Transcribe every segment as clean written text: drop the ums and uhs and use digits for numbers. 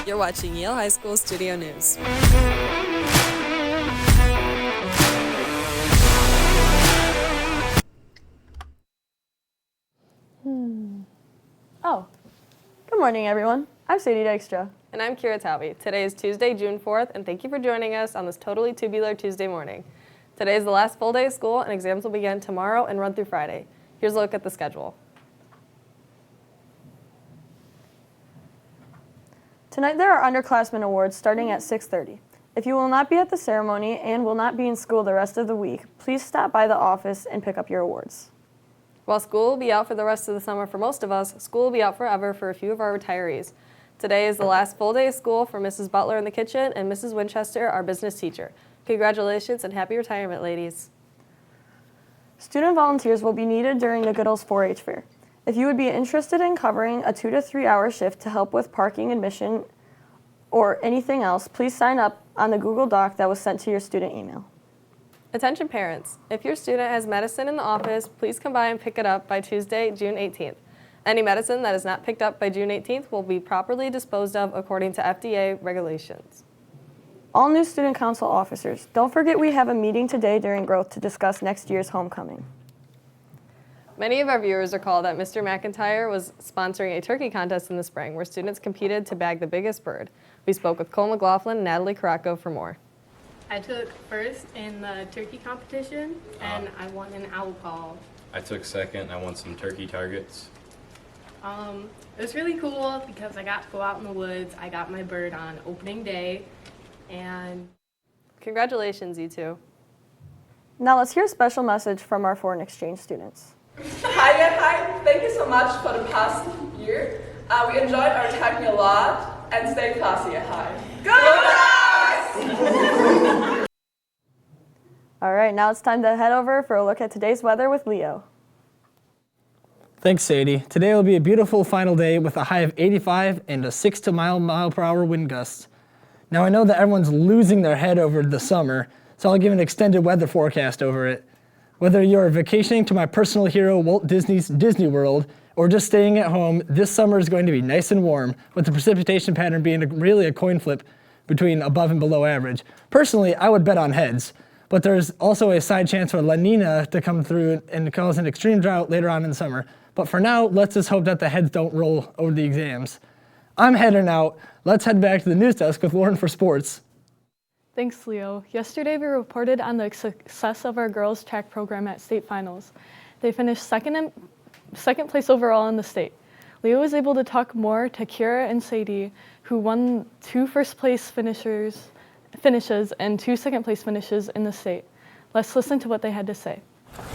You're watching Yale High School Studio News. Oh, good morning, everyone. I'm Sadie Dykstra. And I'm Kira Talby. Today is Tuesday, June 4th, and thank you for joining us on this totally tubular Tuesday morning. Today is the last full day of school, and exams will begin tomorrow and run through Friday. Here's a look at the schedule. Tonight there are underclassmen awards starting at 6:30. If you will not be at the ceremony and will not be in school the rest of the week, please stop by the office and pick up your awards. While school will be out for the rest of the summer for most of us, school will be out forever for a few of our retirees. Today is the last full day of school for Mrs. Butler in the kitchen and Mrs. Winchester, our business teacher. Congratulations and happy retirement, ladies. Student volunteers will be needed during the Goodall's 4-H fair. If you would be interested in covering a 2 to 3 hour shift to help with parking, admission, or anything else, please sign up on the Google Doc that was sent to your student email. Attention parents, if your student has medicine in the office, please come by and pick it up by Tuesday, June 18th. Any medicine that is not picked up by June 18th will be properly disposed of according to FDA regulations. All new student council officers, don't forget we have a meeting today during growth to discuss next year's homecoming. Many of our viewers recall that Mr. McIntyre was sponsoring a turkey contest in the spring where students competed to bag the biggest bird. We spoke with Cole McLaughlin and Natalie Caraco for more. I took first in the turkey competition, and I won an owl call. I took second. I won some turkey targets. It was really cool because I got to go out in the woods. I got my bird on opening day, and Congratulations, you two. Now let's hear a special message from our foreign exchange students. Hi, thank you so much for the past year. We enjoyed our time a lot, and stay classy at high. Go Ducks! All right, now it's time to head over for a look at today's weather with Leo. Thanks, Sadie. Today will be a beautiful final day with a high of 85 and a 6 to mile per hour wind gusts. Now I know that everyone's losing their head over the summer, so I'll give an extended weather forecast over it. Whether you're vacationing to my personal hero Walt Disney's Disney World or just staying at home, this summer is going to be nice and warm, with the precipitation pattern being really a coin flip between above and below average. Personally, I would bet on heads, but there's also a side chance for La Nina to come through and cause an extreme drought later on in the summer. But for now, let's just hope that the heads don't roll over the exams. I'm heading out. Let's head back to the news desk with Lauren for sports. Thanks, Leo. Yesterday, we reported on the success of our girls' track program at state finals. They finished second place overall in the state. Leo was able to talk more to Kira and Sadie, who won 2 first-place finishes and 2 second-place finishes in the state. Let's listen to what they had to say.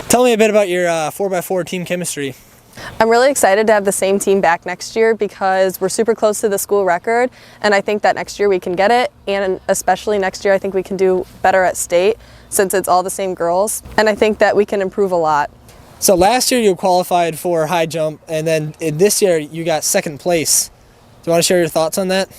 Tell me a bit about your 4x4 team chemistry. I'm really excited to have the same team back next year because we're super close to the school record, and I think that next year we can get it, and especially next year I think we can do better at state since it's all the same girls, and I think that we can improve a lot. So last year you qualified for high jump, and then this year you got second place. Do you want to share your thoughts on that?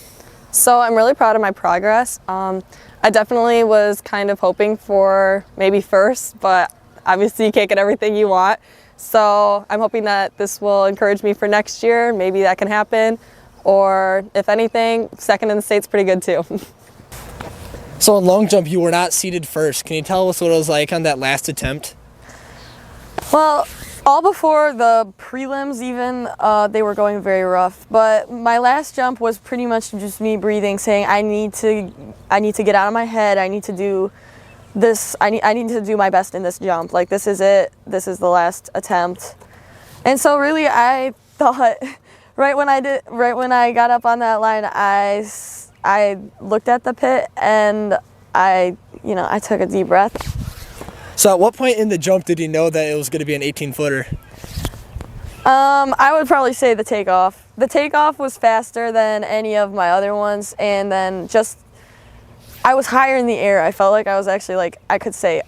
So I'm really proud of my progress. I definitely was kind of hoping for maybe first, but obviously you can't get everything you want. So I'm hoping that this will encourage me for next year. Maybe that can happen. Or if anything, second in the state's pretty good too. So in long jump, you were not seated first. Can you tell us what it was like on that last attempt? Well, all before the prelims even, they were going very rough. But my last jump was pretty much just me breathing, saying I need to get out of my head. I need to do this. I need to do my best in this jump. Like, this is it. This is the last attempt. And so really I thought right when I got up on that line, I looked at the pit and I took a deep breath. So at what point in the jump did you know that it was going to be an 18-footer? I would probably say the takeoff. The takeoff was faster than any of my other ones, and then I was higher in the air. I felt like I was actually, I could say,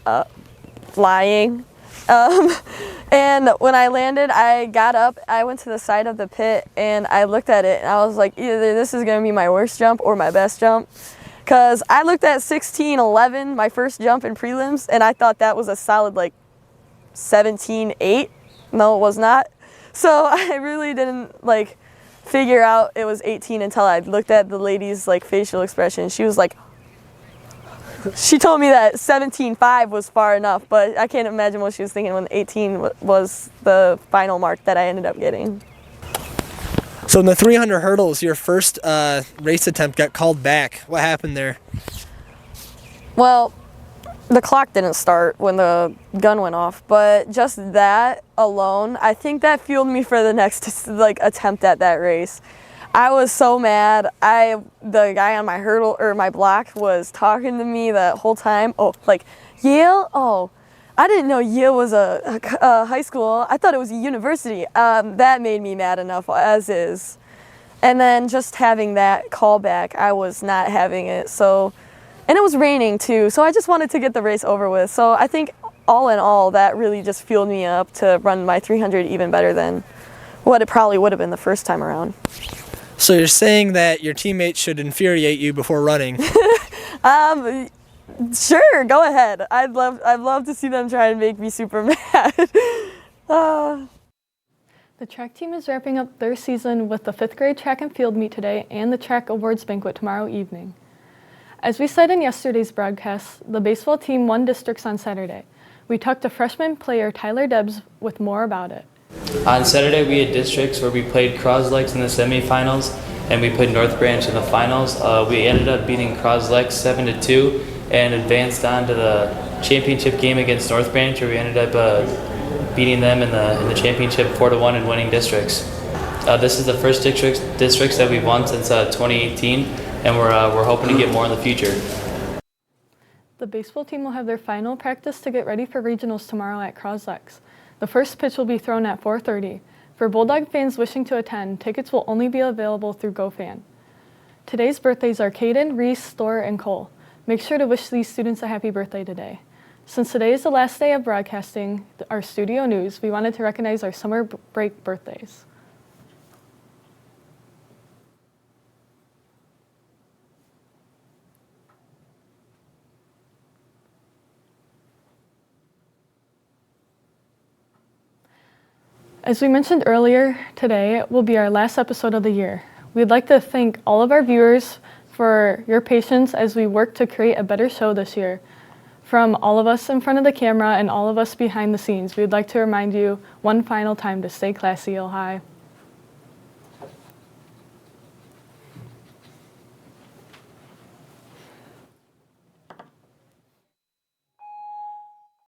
flying. And when I landed, I got up, I went to the side of the pit, and I looked at it, and I was like, either this is going to be my worst jump or my best jump. Because I looked at 16:11, my first jump in prelims, and I thought that was a solid, 17:8. No, it was not. So I really didn't, figure out it was 18 until I looked at the lady's like facial expression. She was like, she told me that 17.5 was far enough, but I can't imagine what she was thinking when 18 was the final mark that I ended up getting. So in the 300 hurdles, your first race attempt got called back. What happened there? Well, the clock didn't start when the gun went off, but just that alone, I think that fueled me for the next like attempt at that race. I was so mad. The guy on my hurdle or my block was talking to me that whole time. Oh, like Yale? Oh, I didn't know Yale was a high school. I thought it was a university. That made me mad enough as is. And then just having that callback, I was not having it. So, and it was raining too. So I just wanted to get the race over with. So I think all in all, that really just fueled me up to run my 300 even better than what it probably would have been the first time around. So you're saying that your teammates should infuriate you before running? Sure, go ahead. I'd love to see them try and make me super mad. The track team is wrapping up their season with the 5th grade track and field meet today and the track awards banquet tomorrow evening. As we said in yesterday's broadcast, the baseball team won districts on Saturday. We talked to freshman player Tyler Debs with more about it. On Saturday, we had districts where we played Croslex in the semifinals, and we played North Branch in the finals. We ended up beating Croslex 7-2 and advanced on to the championship game against North Branch, where we ended up beating them in the championship 4-1 and winning districts. This is the first districts that we've won since 2018, and we're hoping to get more in the future. The baseball team will have their final practice to get ready for regionals tomorrow at Croslex. The first pitch will be thrown at 4:30. For Bulldog fans wishing to attend, tickets will only be available through GoFan. Today's birthdays are Caden, Reese, Store, and Cole. Make sure to wish these students a happy birthday today. Since today is the last day of broadcasting our studio news, we wanted to recognize our summer break birthdays. As we mentioned earlier, today will be our last episode of the year. We'd like to thank all of our viewers for your patience as we work to create a better show this year. From all of us in front of the camera and all of us behind the scenes, we'd like to remind you one final time to stay classy, Ojai.